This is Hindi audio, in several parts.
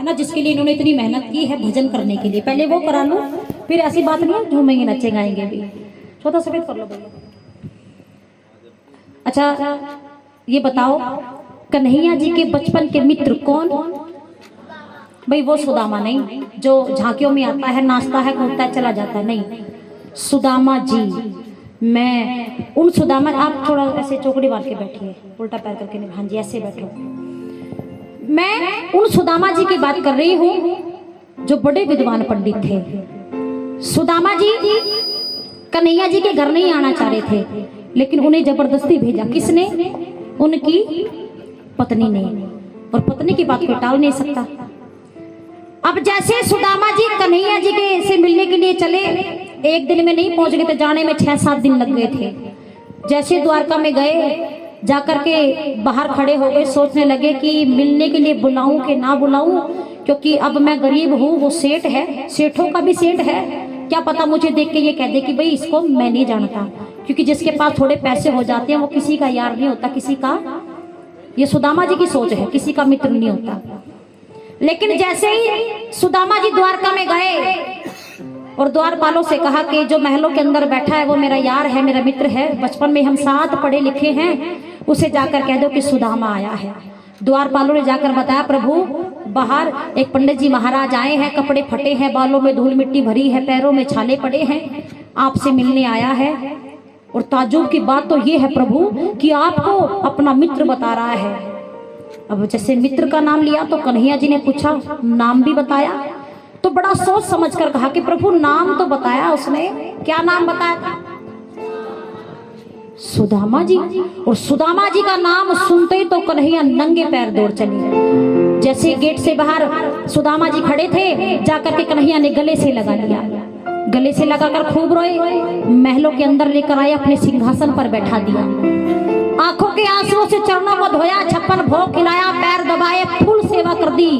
है ना, जिसके लिए इन्होंने इतनी मेहनत की है भजन करने के लिए, पहले वो करा लो, फिर ऐसी बात नहीं है झूमेंगे नचे गाएंगे भी। छोटा सफेद कर लो भैया। अच्छा ये बताओ कन्हैया जी के बचपन के मित्र कौन? भाई वो सुदामा नहीं जो झांकियों में आता है, नाचता है, कूदता है, चला जाता है, नहीं, सुदामा जी। मैं उन सुदामा, आप थोड़ा ऐसे चौकड़ी मार के बैठिए, उल्टा पैर करके नहीं, हाँ जी ऐसे बैठो। मैं उन सुदामा जी की बात कर रही हूँ जो बड़े विद्वान पंडित थे। सुदामा जी कन्हैया जी के घर नहीं आना चाह रहे थे, लेकिन उन्हें जबरदस्ती भेजा। किसने? उनकी पत्नी ने, और पत्नी की बात कोई टाल नहीं सकता। अब जैसे सुदामा जी कन्हैया जी के से मिलने के लिए चले, एक दिन में नहीं पहुंच गए थे, जाने में 6-7 दिन लग गए थे। जैसे द्वारका में गए, जाकर के बाहर खड़े हो गए, सोचने लगे कि मिलने के लिए बुलाऊं कि ना बुलाऊं, क्योंकि अब मैं गरीब हूं, वो सेठ है, सेठों का भी सेठ है, क्या पता मुझे देख के ये कह दे कि भाई इसको मैं नहीं जानता। क्योंकि जिसके पास थोड़े पैसे हो जाते हैं वो किसी का यार नहीं होता, किसी का, ये सुदामा जी की सोच है, किसी का मित्र नहीं होता। लेकिन जैसे ही सुदामा जी द्वारका में गए और द्वारपालों से कहा कि जो महलों के अंदर बैठा है वो मेरा यार है, मेरा मित्र है, बचपन में हम साथ पढ़े लिखे हैं, उसे जाकर कह दो कि सुदामा आया है। द्वारपालों ने जाकर बताया, प्रभु बाहर एक पंडित जी महाराज आए हैं, कपड़े फटे हैं, बालों में धूल मिट्टी भरी है, पैरों में छाले पड़े हैं, आपसे मिलने आया है। और ताज्जुब की बात तो ये है प्रभु कि आपको अपना मित्र बता रहा है। अब जैसे मित्र का नाम लिया तो कन्हैया जी ने पूछा, नाम भी बताया? तो बड़ा सोच समझकर कहा कि प्रभु नाम तो बताया उसने, क्या नाम बताया था? सुदामा जी। और सुदामा जी का नाम सुनते ही तो कन्हैया नंगे पैर दौड़ चले। जैसे गेट से बाहर सुदामा जी खड़े थे, जाकर के कन्हैया ने गले से लगा लिया, गले से लगाकर खूब रोए, महलों के अंदर लेकर आए, अपने सिंहासन पर बैठा दिया, आंखों के आंसुओं से चरणों को धोया, 56 भोग खिलाया, पैर दबाए, फुल सेवा कर दी।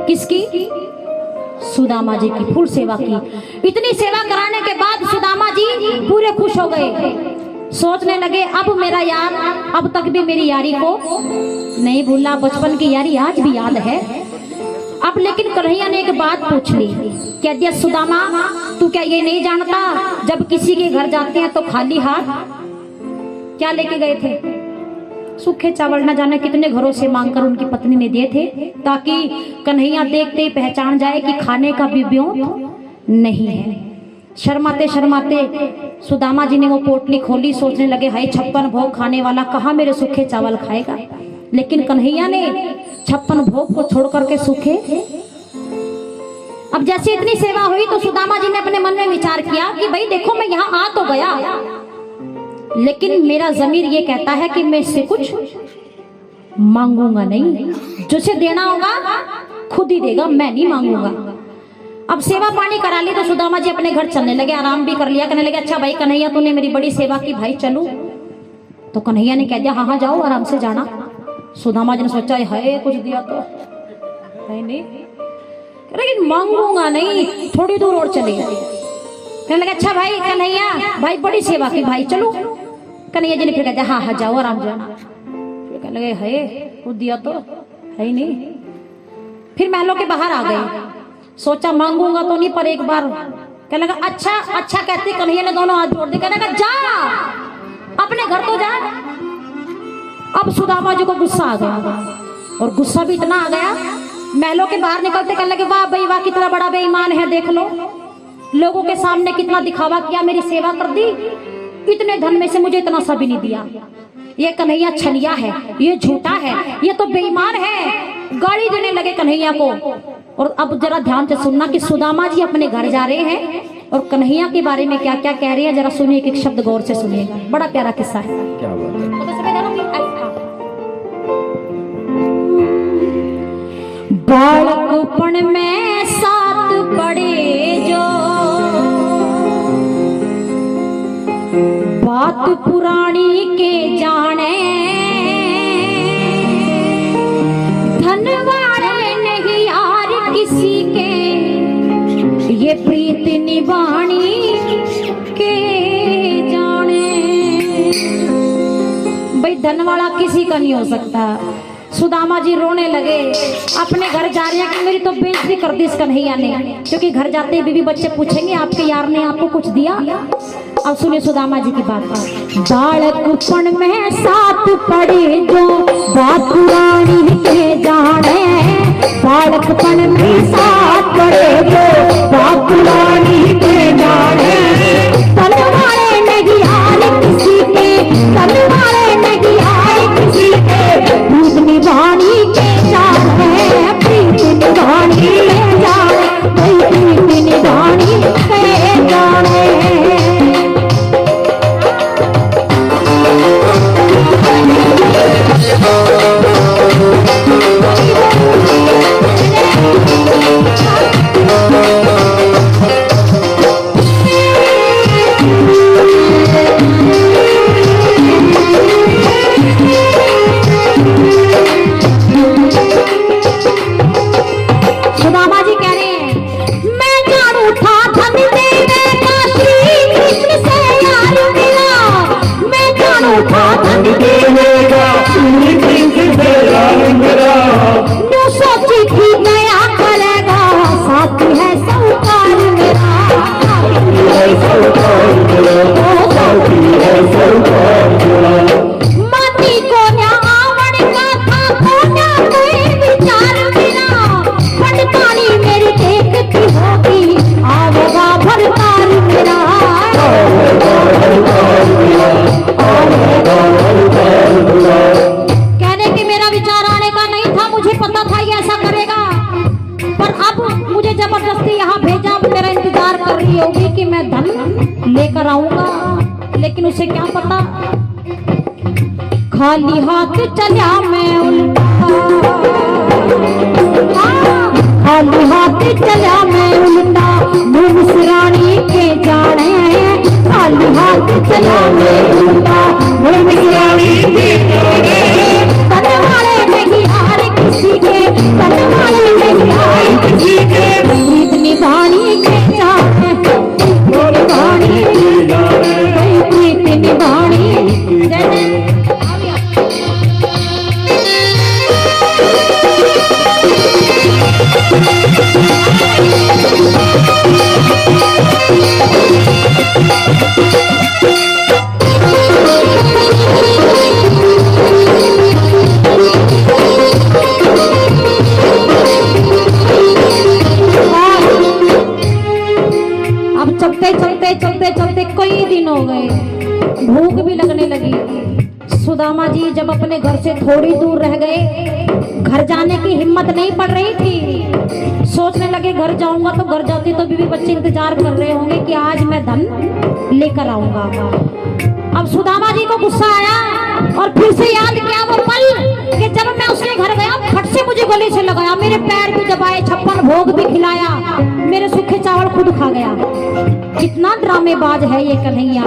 किसकी? सुदामा जी की फुल सेवा की। इतनी सेवा कराने के बाद सुदामा जी पूरे खुश हो गए, सोचने लगे अब मेरा यार अब तक भी मेरी यारी को नहीं भूला, बचपन की यारी आज भी याद है। अब लेकिन कन्हैया ने एक बात पूछ ली, कह दिया सुदामा तू क्या ये नहीं जानता जब किसी के घर जाते हैं तो खाली हाथ क्या लेके गए थे? सूखे चावल न जाने कितने घरों से मांगकर उनकी पत्नी ने दिए थे, ताकि कन्हैया देखते ही पहचान जाए कि खाने का भी ब्यों नहीं है। शर्माते शर्माते सुदामा जी ने वो पोटली खोली, सोचने लगे हाय 56 भोग खाने वाला कहाँ मेरे सूखे चावल खाएगा। लेकिन कन्हैया ने 56 भोग को छोड़ करके सूखे। अब जैसे इतनी सेवा हुई तो सुदामा जी ने अपने मन में विचार किया कि भाई देखो मैं यहाँ आ तो गया, लेकिन मेरा जमीर ये कहता है कि मैं इससे कुछ मांगूंगा नहीं, जिसे देना होगा खुद ही देगा, मैं नहीं मांगूंगा। अब सेवा पानी करा ली तो सुदामा जी अपने घर चलने लगे, आराम भी कर लिया, कहने लगे अच्छा भाई कन्हैया तूने मेरी बड़ी सेवा की, भाई चलूं? तो कन्हैया ने कह दिया हाँ हाँ जाओ आराम से जाना। सुदामा जी ने सोचा है कुछ दिया तो है नहीं, लेकिन मांगूंगा नहीं, थोड़ी दूर और चले गए। कहने लगे अच्छा भाई कन्हैया भाई बड़ी सेवा की, भाई चलो। कन्हैया जी ने फिर कहा हाँ हाँ जाओ आराम जाना। फिर कहने लगे है कुछ दिया तो है ही नहीं। फिर महलों के बाहर आ गए, सोचा मांगूंगा तो नहीं पर एक बार। कहने लगा अच्छा अच्छा कहते कन्हैया ने दोनों हाथ जोड़ दिए, कहने लगा जा अपने घर तो जा। अब सुदामा जी को गुस्सा आ गया, और गुस्सा भी इतना आ गया महलों के बाहर निकलते कहने लगे वाह भाई वाह कितना बड़ा बेईमान है, देख लो लोगों के सामने कितना दिखावा किया, मेरी सेवा कर दी, इतने धन में से मुझे इतना सा भी नहीं दिया। ये कन्हैया छलिया है, ये झूठा है, ये तो बेईमान है। गाली देने लगे कन्हैया को। और अब जरा ध्यान से सुनना कि सुदामा जी अपने घर जा रहे हैं और कन्हैया के बारे में क्या क्या कह रहे हैं, जरा सुनिए, एक शब्द गौर से सुनिएगा, बड़ा प्यारा किस्सा है। क्या बात है? बालकपन में साथ पड़े जो बात पुरानी के जाने, धन वाले नहीं यार किसी के, ये प्रीत निभानी के जाने। भाई धन वाला किसी का नहीं हो सकता। सुदामा जी रोने लगे, अपने घर जा रहे हैं कि मेरी तो बेइज्जती कर दी इस कन्हैया ने, क्योंकि घर जाते ही बीवी बच्चे पूछेंगे आपके यार ने आपको कुछ दिया। अब सुनिए सुदामा जी की बात। बालकपन में साथ पड़े जो बात पुरानी के जाने, बालकपन में साथ पड़े जो बात पुरानी के जाने, तलवारें नहीं आए किसी के, तलवारें नहीं आए किसी के, प्रीत निभानी के जाने, प्रीत निभानी के जाने, प्रीत निभानी के जाने। लेकर आऊंगा, लेकिन उसे क्या पता खाली हाथ चला मैं उल्टा, खाली हाथ चला मैं उल्टा, मुसरानी के जाने, खाली हाथ चला मैं उल्टा, मुसरानी के जाने, तलवारे नहीं हार किसी के, तलवारे नहीं हार किसी के, प्रीत निभानी के जाने, निभानी प्रीत निभानी। अब चलते चलते चलते चलते कई दिन हो गए, भूख भी लगने लगी। सुदामा जी जब अपने घर से थोड़ी दूर रह गए, घर जाने की हिम्मत नहीं पड़ रही थी। सोचने लगे घर जाऊंगा तो घर जाती तो बीवी बच्चे इंतजार कर रहे होंगे कि आज मैं धन लेकर आऊंगा। अब सुदामा जी को गुस्सा आया और फिर से याद किया वो पल कि जब मैं उसके घर गया, फट से मुझे गले से लगाया, मेरे पैर भी दबाए, 56 भोग भी खिलाया, मेरे सूखे चावल खुद खा गया। कितना ड्रामेबाज है ये कन्हैया,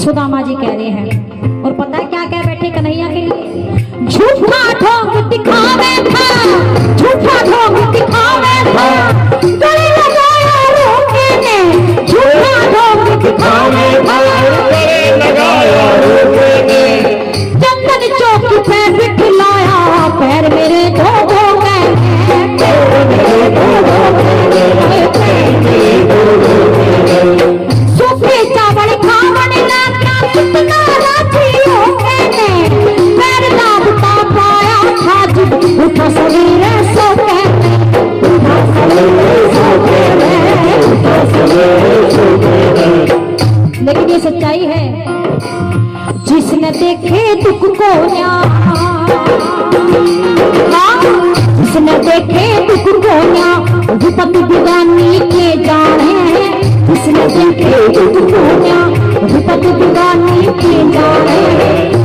सुदामा जी कह रहे हैं। और पता है क्या क्या बैठे कन्हैया के लिए, झूठा ढोंग दिखावे था, झूठा ढोंग दिखावे था, गले लगाया रोके ने, झूठा ढोंग दिखावे था, गले लगाया रोके ने, चंदन चौक पे बिठलाया, पैर मेरे धो धो गए, सूखे चावल खावन लगा, कितना राजी हो गए, पैर दाबता पाया था, उठा सवेरे सो गए, उठा सवेरे सो गए, उठा सवेरे सो गए। लेकिन ये सच्चाई है, जिसने देखे दुख को जिसने देखे दुख को विपत बिगानी के जाने, जिसने देखे दुख को विपत बिगानी के जाने,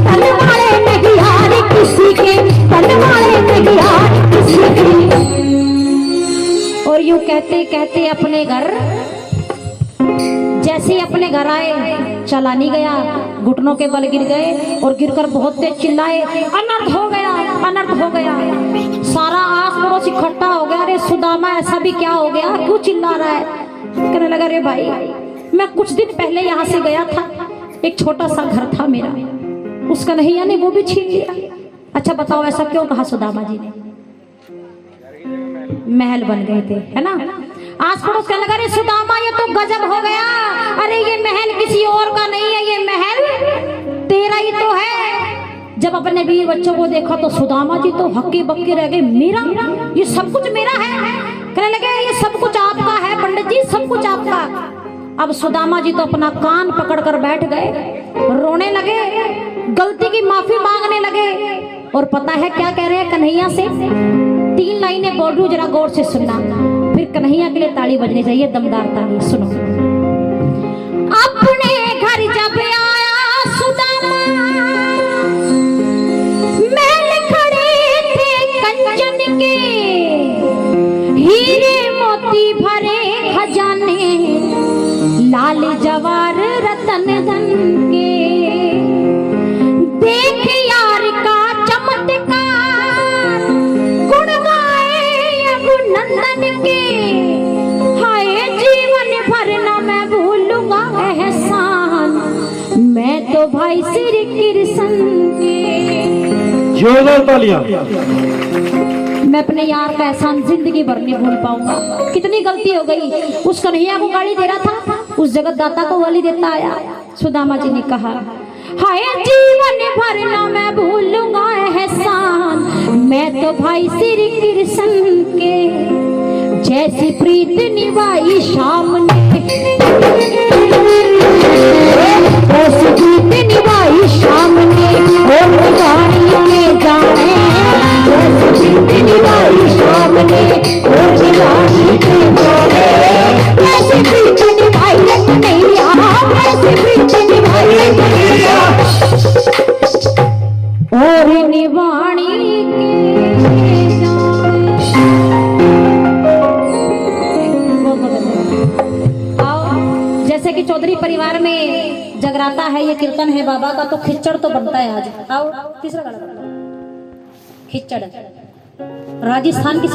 तलवारे नहीं हार किसी के, तलवारे नहीं हार किसी के। और यूं कहते कहते अपने घर, जैसे ही अपने घर आए, चला नहीं गया, घुटनों के बल गिर गए और गिरकर बहुत तेज चिल्लाए, अनर्थ हो गया, अनर्थ हो गया। सारा आस पड़ोस इकट्ठा हो गया, अरे सुदामा ऐसा भी क्या हो गया, क्यों चिल्ला रहा है। कहने लगा, अरे भाई मैं कुछ दिन पहले यहाँ से गया था, एक छोटा सा घर था मेरा, उस कन्हैया ने वो भी छीन लिया। अच्छा बताओ ऐसा क्यों कहा सुदामा जी ने? महल बन गए थे, है ना। आस पड़ोस कहने लगा, अरे सुदामा ये तो गजब हो गया, अरे ये महल किसी और का नहीं है, ये महल तेरा ही तो है। जब अपने बीवी बच्चों को देखा तो सुदामा जी तो हक्के बक्के रह गए, मेरा ये सब कुछ मेरा है। कहने लगे ये सब कुछ आपका है पंडित जी, सब कुछ आपका। अब सुदामा जी तो अपना कान पकड़कर बैठ गए, रोने लगे, गलती की माफी मांगने लगे। और पता है क्या कह रहे हैं कन्हैया से? 3 लाइनें बोल रही, जरा गौर से सुनना, फिर कन्हैया के लिए ताली बजनी चाहिए, दमदार ताली। सुनो। अपने घर जब आया सुदामा, महल खड़े थे कंचन के, हीरे मोती भरे खजाने, लाल जवार रतन धन के। देख यार का चमत्कार, गुण गाए रघुनंदन के। हाय जीवन भर न मैं भूलूंगा एहसान, मैं तो भाई श्री कृष्ण के। जोरदार तालियां। मैं अपने यार का एहसान जिंदगी भर नहीं भूल पाऊंगा। कितनी गलती हो गई, उस कन्हैया को गाली दे रहा था, उस जगत दाता को गाली देता आया। सुदामा जी ने कहा, हाय जीवन भर ना मैं भूलूंगा एहसान, मैं तो भाई श्री कृष्ण के। जैसी प्रीत निभाई शाम ने, ऐसी प्रीत निभाई शाम ने, और निभाई के जाने। जैसी प्रीत निभाई शाम ने, और निभाई के जाने। ऐसी प्रीत निभाई कन्हैया, ऐसी प्रीत निभाई कन्हैया, और निभानी के जाने। आओ, जैसे कि चौधरी परिवार में जगराता है, ये कीर्तन है बाबा का, तो खिच्चड़ तो बनता है आज। आओ तीसरा गाना खिच्चड़, राजस्थान की